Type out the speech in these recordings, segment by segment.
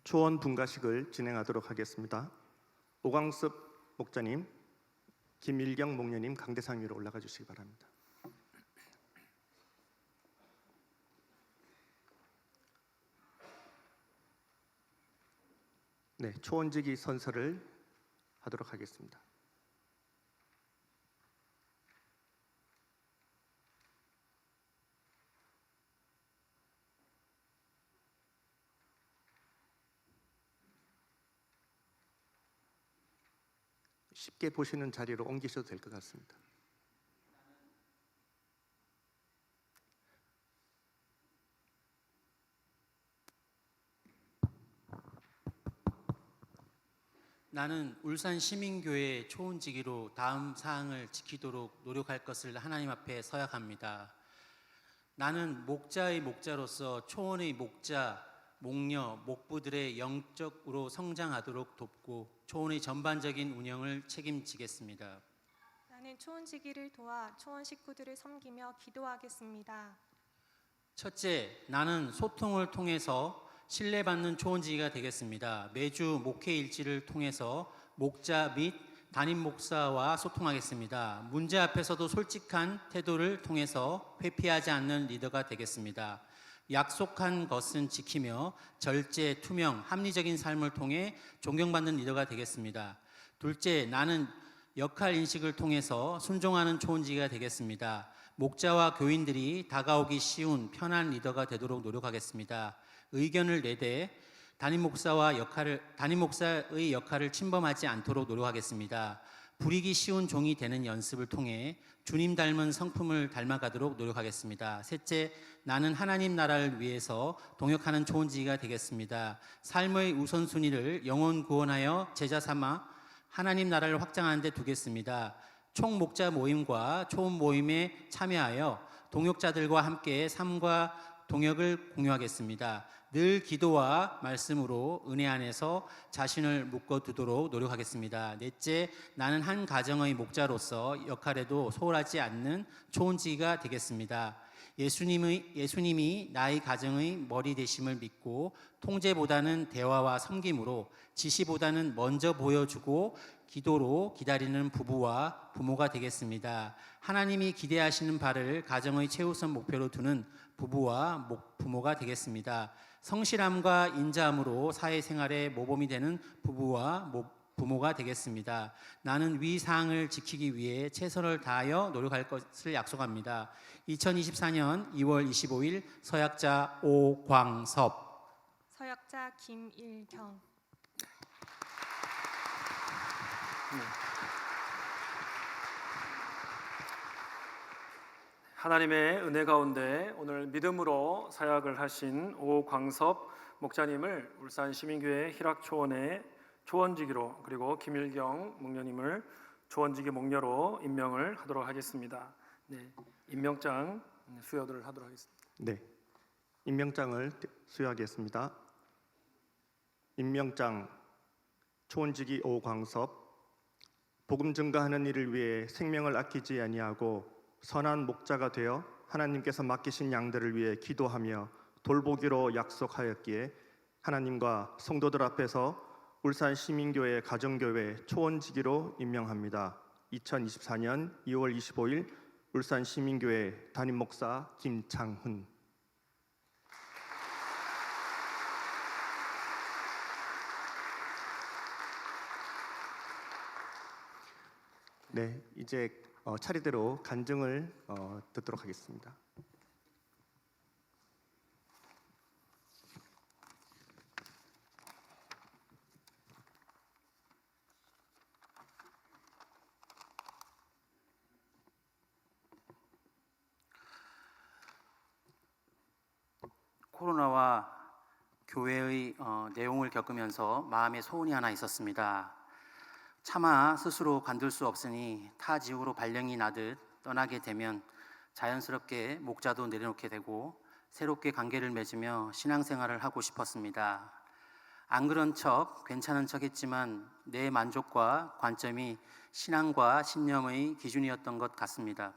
초원 분가식을 진행하도록 하겠습니다. 오광섭 목자님, 김일경 목녀님 강대상 위로 올라가 주시기 바랍니다. 네, 초원지기 선서를 하도록 하겠습니다. 쉽게 보시는 자리로 옮기셔도 될 것 같습니다. 나는 울산 시민교회 초원지기로 다음 사항을 지키도록 노력할 것을 하나님 앞에 서약합니다. 나는 목자의 목자로서 초원의 목자, 목녀, 목부들의 영적으로 성장하도록 돕고 초원의 전반적인 운영을 책임지겠습니다. 나는 초원지기를 도와 초원 식구들을 섬기며 기도하겠습니다. 첫째, 나는 소통을 통해서 신뢰받는 초원지기가 되겠습니다. 매주 목회 일지를 통해서 목자 및 담임 목사와 소통하겠습니다. 문제 앞에서도 솔직한 태도를 통해서 회피하지 않는 리더가 되겠습니다. 약속한 것은 지키며 절제, 투명, 합리적인 삶을 통해 존경받는 리더가 되겠습니다. 둘째, 나는 역할 인식을 통해서 순종하는 초원지기가 되겠습니다. 목자와 교인들이 다가오기 쉬운 편한 리더가 되도록 노력하겠습니다. 의견을 내되 담임 목사의 역할을 침범하지 않도록 노력하겠습니다. 부리기 쉬운 종이 되는 연습을 통해 주님 닮은 성품을 닮아가도록 노력하겠습니다. 셋째, 나는 하나님 나라를 위해서 동역하는 초원지기가 되겠습니다. 삶의 우선순위를 영혼 구원하여 제자 삼아 하나님 나라를 확장하는 데 두겠습니다. 총목자 모임과 초원 모임에 참여하여 동역자들과 함께 삶과 동역을 공유하겠습니다. 늘 기도와 말씀으로 은혜 안에서 자신을 묶어두도록 노력하겠습니다. 넷째, 나는 한 가정의 목자로서 역할에도 소홀하지 않는 초원지기가 되겠습니다. 예수님이 나의 가정의 머리 되심을 믿고 통제보다는 대화와 섬김으로 지시보다는 먼저 보여주고 기도로 기다리는 부부와 부모가 되겠습니다. 하나님이 기대하시는 바를 가정의 최우선 목표로 두는 부부와 부모가 되겠습니다. 성실함과 인자함으로 사회생활에 모범이 되는 부부와 부모가 되겠습니다. 나는 위 사항을 지키기 위해 최선을 다하여 노력할 것을 약속합니다. 2024년 2월 25일 서약자 오광섭, 서약자 김일경. 하나님의 은혜 가운데 오늘 믿음으로 사역을 하신 오광섭 목자님을 울산 시민교회 희락초원의 초원지기로, 그리고 김일경 목녀님을 초원지기 목녀로 임명을 하도록 하겠습니다. 네, 임명장 수여를 하도록 하겠습니다. 네, 임명장을 수여하겠습니다. 임명장 초원지기 오광섭. 복음 증거하는 일을 위해 생명을 아끼지 아니하고 선한 목자가 되어 하나님께서 맡기신 양들을 위해 기도하며 돌보기로 약속하였기에 하나님과 성도들 앞에서 울산 시민교회 가정교회 초원지기로 임명합니다. 2024년 2월 25일 울산 시민교회 담임 목사 김창훈. 네, 이제 차례대로 간증을 듣도록 하겠습니다. 코로나와 교회의 내용을 겪으면서 마음에 소원이 하나 있었습니다. 차마 스스로 관둘 수 없으니 타 지역으로 발령이 나듯 떠나게 되면 자연스럽게 목자도 내려놓게 되고 새롭게 관계를 맺으며 신앙생활을 하고 싶었습니다. 안 그런 척, 괜찮은 척 했지만 내 만족과 관점이 신앙과 신념의 기준이었던 것 같습니다.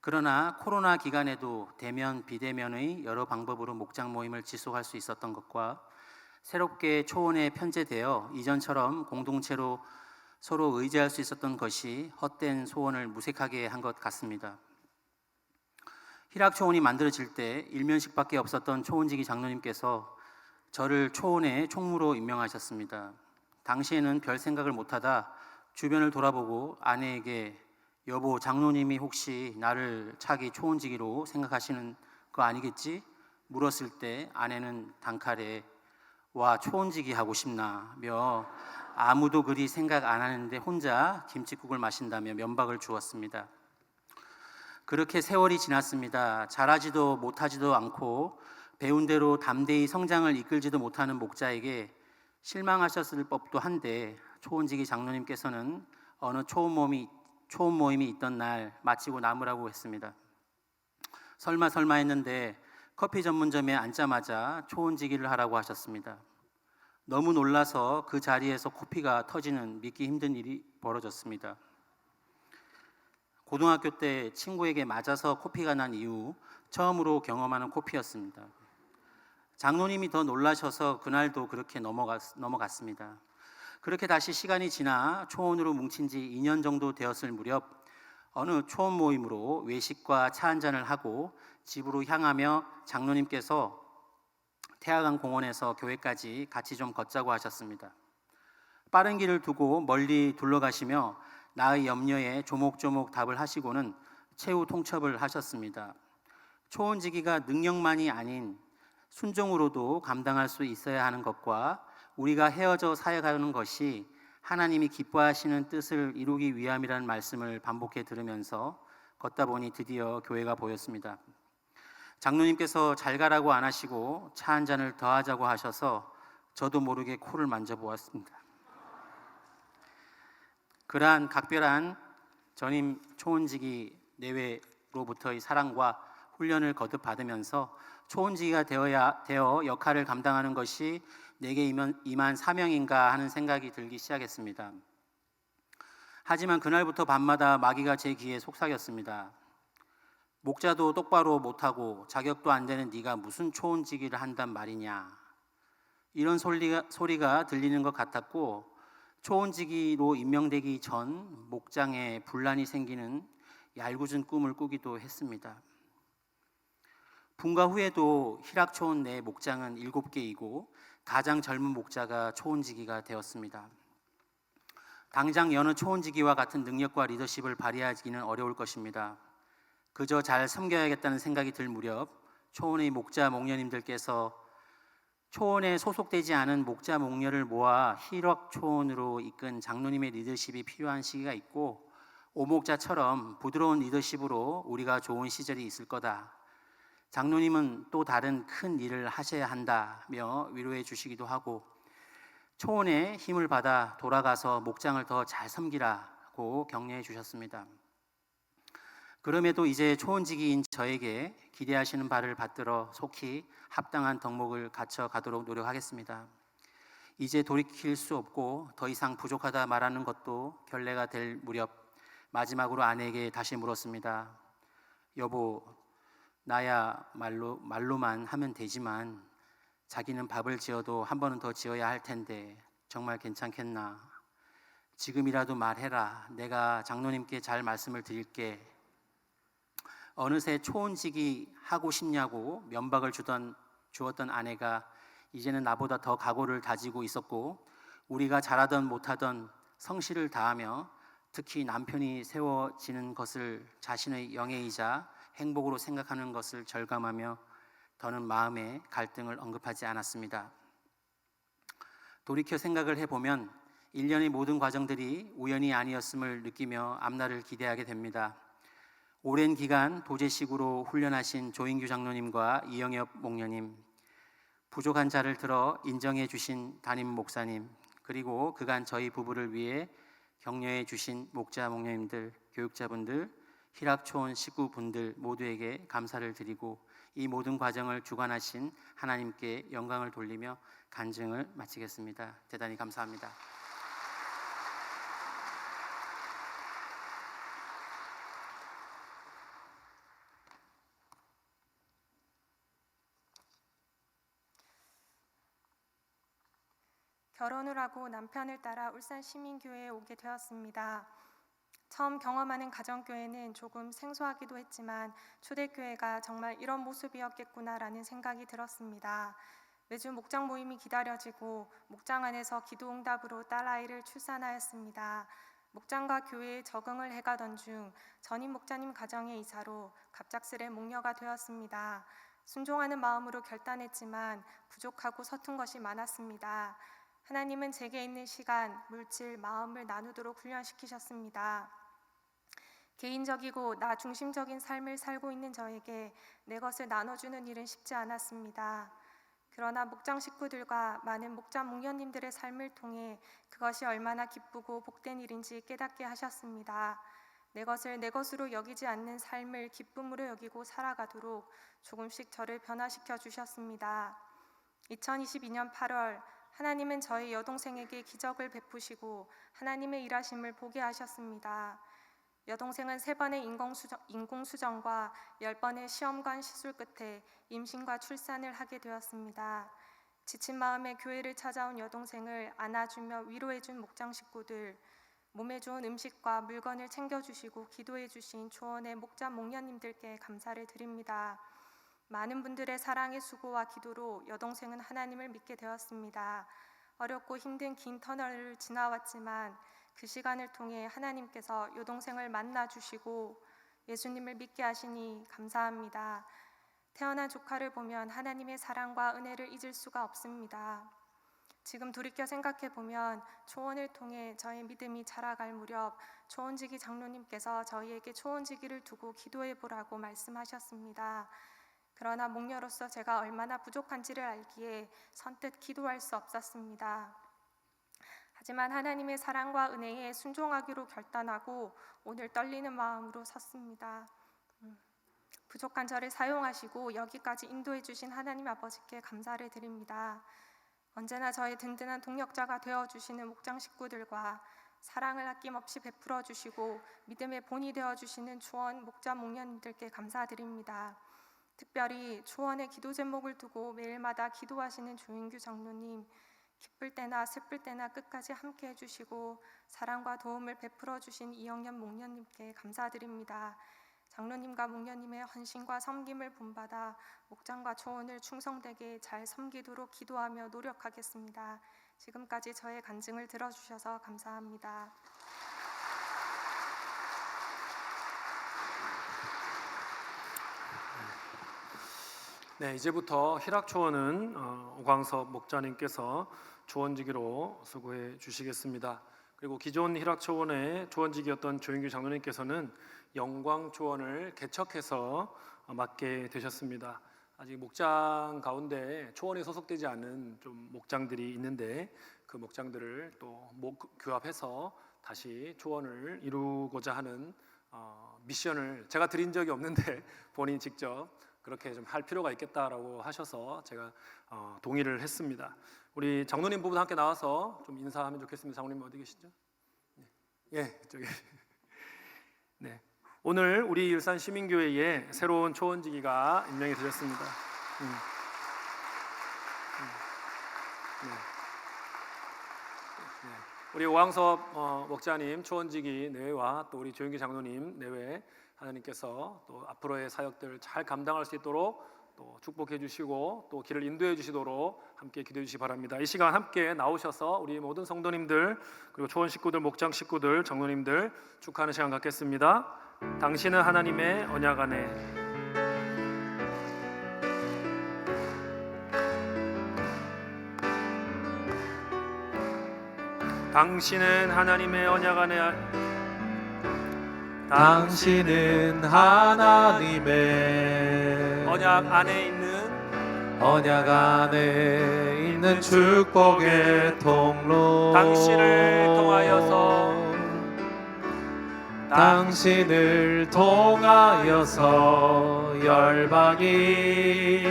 그러나 코로나 기간에도 대면, 비대면의 여러 방법으로 목장 모임을 지속할 수 있었던 것과 새롭게 초원에 편제되어 이전처럼 공동체로 서로 의지할 수 있었던 것이 헛된 소원을 무색하게 한 것 같습니다. 희락초원이 만들어질 때 일면식밖에 없었던 초원지기 장로님께서 저를 초원의 총무로 임명하셨습니다. 당시에는 별 생각을 못하다 주변을 돌아보고 아내에게 여보, 장로님이 혹시 나를 차기 초원지기로 생각하시는 거 아니겠지? 물었을 때 아내는 단칼에 와, 초원지기 하고 싶나며 아무도 그리 생각 안 하는데 혼자 김칫국을 마신다며 면박을 주었습니다. 그렇게 세월이 지났습니다. 잘하지도 못하지도 않고 배운 대로 담대히 성장을 이끌지도 못하는 목자에게 실망하셨을 법도 한데 초원지기 장로님께서는 어느 초원 모임이 있던 날 마치고 남으라고 했습니다. 설마 했는데 커피 전문점에 앉자마자 초원지기를 하라고 하셨습니다. 너무 놀라서 그 자리에서 코피가 터지는 믿기 힘든 일이 벌어졌습니다. 고등학교 때 친구에게 맞아서 코피가 난 이후 처음으로 경험하는 코피였습니다. 장로님이 더 놀라셔서 그날도 그렇게 넘어갔습니다. 그렇게 다시 시간이 지나 초원으로 뭉친 지 2년 정도 되었을 무렵 어느 초원 모임으로 외식과 차 한잔을 하고 집으로 향하며 장로님께서 태화강 공원에서 교회까지 같이 좀 걷자고 하셨습니다. 빠른 길을 두고 멀리 둘러가시며 나의 염려에 조목조목 답을 하시고는 최후 통첩을 하셨습니다. 초원지기가 능력만이 아닌 순종으로도 감당할 수 있어야 하는 것과 우리가 헤어져 사역하는 것이 하나님이 기뻐하시는 뜻을 이루기 위함이라는 말씀을 반복해 들으면서 걷다 보니 드디어 교회가 보였습니다. 장로님께서 잘 가라고 안 하시고 차 한 잔을 더 하자고 하셔서 저도 모르게 코를 만져보았습니다. 그러한 각별한 전임 초원지기 내외로부터의 사랑과 훈련을 거듭받으면서 초원지기가 되어 역할을 감당하는 것이 내게 임한 사명인가 하는 생각이 들기 시작했습니다. 하지만 그날부터 밤마다 마귀가 제 귀에 속삭였습니다. 목자도 똑바로 못하고 자격도 안 되는 네가 무슨 초원지기를 한단 말이냐. 이런 소리가 들리는 것 같았고 초원지기로 임명되기 전 목장에 분란이 생기는 얄궂은 꿈을 꾸기도 했습니다. 분가 후에도 희락초원 내 목장은 7개이고 가장 젊은 목자가 초원지기가 되었습니다. 당장 여느 초원지기와 같은 능력과 리더십을 발휘하기는 어려울 것입니다. 그저 잘 섬겨야겠다는 생각이 들 무렵 초원의 목자 목녀님들께서 초원에 소속되지 않은 목자 목녀를 모아 희락초원으로 이끈 장로님의 리더십이 필요한 시기가 있고 오목자처럼 부드러운 리더십으로 우리가 좋은 시절이 있을 거다. 장로님은 또 다른 큰 일을 하셔야 한다며 위로해 주시기도 하고 초원의 힘을 받아 돌아가서 목장을 더 잘 섬기라고 격려해 주셨습니다. 그럼에도 이제 초원지기인 저에게 기대하시는 바를 받들어 속히 합당한 덕목을 갖춰 가도록 노력하겠습니다. 이제 돌이킬 수 없고 더 이상 부족하다 말하는 것도 결례가 될 무렵 마지막으로 아내에게 다시 물었습니다. 여보, 나야 말로만 하면 되지만 자기는 밥을 지어도 한 번은 더 지어야 할 텐데 정말 괜찮겠나? 지금이라도 말해라. 내가 장로님께 잘 말씀을 드릴게. 어느새 초원지기 하고 싶냐고 면박을 주었던 아내가 이제는 나보다 더 각오를 다지고 있었고 우리가 잘하던 못하던 성실을 다하며 특히 남편이 세워지는 것을 자신의 영예이자 행복으로 생각하는 것을 절감하며 더는 마음의 갈등을 언급하지 않았습니다. 돌이켜 생각을 해보면 일련의 모든 과정들이 우연이 아니었음을 느끼며 앞날을 기대하게 됩니다. 오랜 기간 도제식으로 훈련하신 조인규 장로님과 이영엽 목녀님, 부족한 자를 들어 인정해 주신 담임 목사님, 그리고 그간 저희 부부를 위해 격려해 주신 목자 목녀님들, 교육자분들, 희락초원 식구분들 모두에게 감사를 드리고 이 모든 과정을 주관하신 하나님께 영광을 돌리며 간증을 마치겠습니다. 대단히 감사합니다. 결혼을 하고 남편을 따라 울산시민교회에 오게 되었습니다. 처음 경험하는 가정교회는 조금 생소하기도 했지만 초대교회가 정말 이런 모습이었겠구나라는 생각이 들었습니다. 매주 목장 모임이 기다려지고 목장 안에서 기도응답으로 딸아이를 출산하였습니다. 목장과 교회에 적응을 해가던 중 전임 목자님 가정의 이사로 갑작스레 목녀가 되었습니다. 순종하는 마음으로 결단했지만 부족하고 서툰 것이 많았습니다. 하나님은 제게 있는 시간, 물질, 마음을 나누도록 훈련시키셨습니다. 개인적이고 나 중심적인 삶을 살고 있는 저에게 내 것을 나눠주는 일은 쉽지 않았습니다. 그러나 목장 식구들과 많은 목자 목녀님들의 삶을 통해 그것이 얼마나 기쁘고 복된 일인지 깨닫게 하셨습니다. 내 것을 내 것으로 여기지 않는 삶을 기쁨으로 여기고 살아가도록 조금씩 저를 변화시켜 주셨습니다. 2022년 8월 하나님은 저희 여동생에게 기적을 베푸시고 하나님의 일하심을 보게 하셨습니다. 여동생은 3번의 인공수정과 10번의 시험관 시술 끝에 임신과 출산을 하게 되었습니다. 지친 마음에 교회를 찾아온 여동생을 안아주며 위로해준 목장 식구들, 몸에 좋은 음식과 물건을 챙겨주시고 기도해주신 초원의 목자 목녀님들께 감사를 드립니다. 많은 분들의 사랑의 수고와 기도로 여동생은 하나님을 믿게 되었습니다. 어렵고 힘든 긴 터널을 지나왔지만 그 시간을 통해 하나님께서 여동생을 만나주시고 예수님을 믿게 하시니 감사합니다. 태어난 조카를 보면 하나님의 사랑과 은혜를 잊을 수가 없습니다. 지금 돌이켜 생각해 보면 초원을 통해 저의 믿음이 자라갈 무렵 초원지기 장로님께서 저희에게 초원지기를 두고 기도해 보라고 말씀하셨습니다. 그러나 목녀로서 제가 얼마나 부족한지를 알기에 선뜻 기도할 수 없었습니다. 하지만 하나님의 사랑과 은혜에 순종하기로 결단하고 오늘 떨리는 마음으로 섰습니다. 부족한 저를 사용하시고 여기까지 인도해 주신 하나님 아버지께 감사를 드립니다. 언제나 저의 든든한 동력자가 되어주시는 목장 식구들과 사랑을 아낌없이 베풀어 주시고 믿음의 본이 되어주시는 초원 목자 목녀님들께 감사드립니다. 특별히 초원의 기도 제목을 두고 매일마다 기도하시는 조인규 장로님, 기쁠 때나 슬플 때나 끝까지 함께 해주시고 사랑과 도움을 베풀어 주신 이영년 목녀님께 감사드립니다. 장로님과 목녀님의 헌신과 섬김을 본받아 목장과 초원을 충성되게 잘 섬기도록 기도하며 노력하겠습니다. 지금까지 저의 간증을 들어주셔서 감사합니다. 네, 이제부터 희락초원은 오광섭 목자님께서 초원지기로 수고해 주시겠습니다. 그리고 기존 희락초원의 초원지기였던 조인규 장로님께서는 영광초원을 개척해서 맡게 되셨습니다. 아직 목장 가운데 초원에 소속되지 않은 좀 목장들이 있는데 그 목장들을 또 교합해서 다시 초원을 이루고자 하는 미션을 제가 드린 적이 없는데 본인이 직접 그렇게 좀 할 필요가 있겠다라고 하셔서 제가 동의를 했습니다. 우리 장로님 부부 함께 나와서 좀 인사하면 좋겠습니다. 장로님 어디 계시죠? 예, 저기. 네, 오늘 우리 일산 시민교회에 새로운 초원지기가 임명이 되셨습니다. 네. 우리 오광섭 목자님 초원지기 내외와 또 우리 조영기 장로님 내외 하나님께서 또 앞으로의 사역들 잘 감당할 수 있도록 또 축복해 주시고 또 길을 인도해 주시도록 함께 기도해 주시기 바랍니다. 이 시간 함께 나오셔서 우리 모든 성도님들 그리고 초원 식구들, 목장 식구들, 장로님들 축하하는 시간 갖겠습니다. 당신은 하나님의 언약 안에 당신은 하나님의 언약 안에 당신은 하나님의 언약 안에 있는 축복의 통로 당신을 통하여서 열방이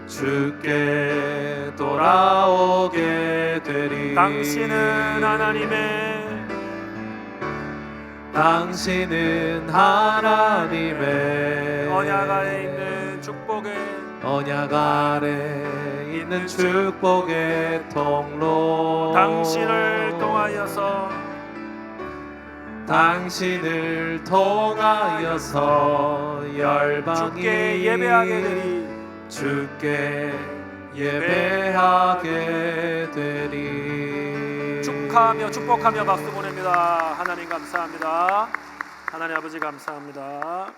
주께 돌아오게 되리 당신은 하나님의 언약 아래 있는 있는 축복의 통로 당신을 통하여서 당신을 통하여서 열방이 주께 예배하게 되리. 주께 예배하게 되리. 축하하며 축복하며 박수 보냅니다. 하나님 감사합니다. 하나님 아버지 감사합니다.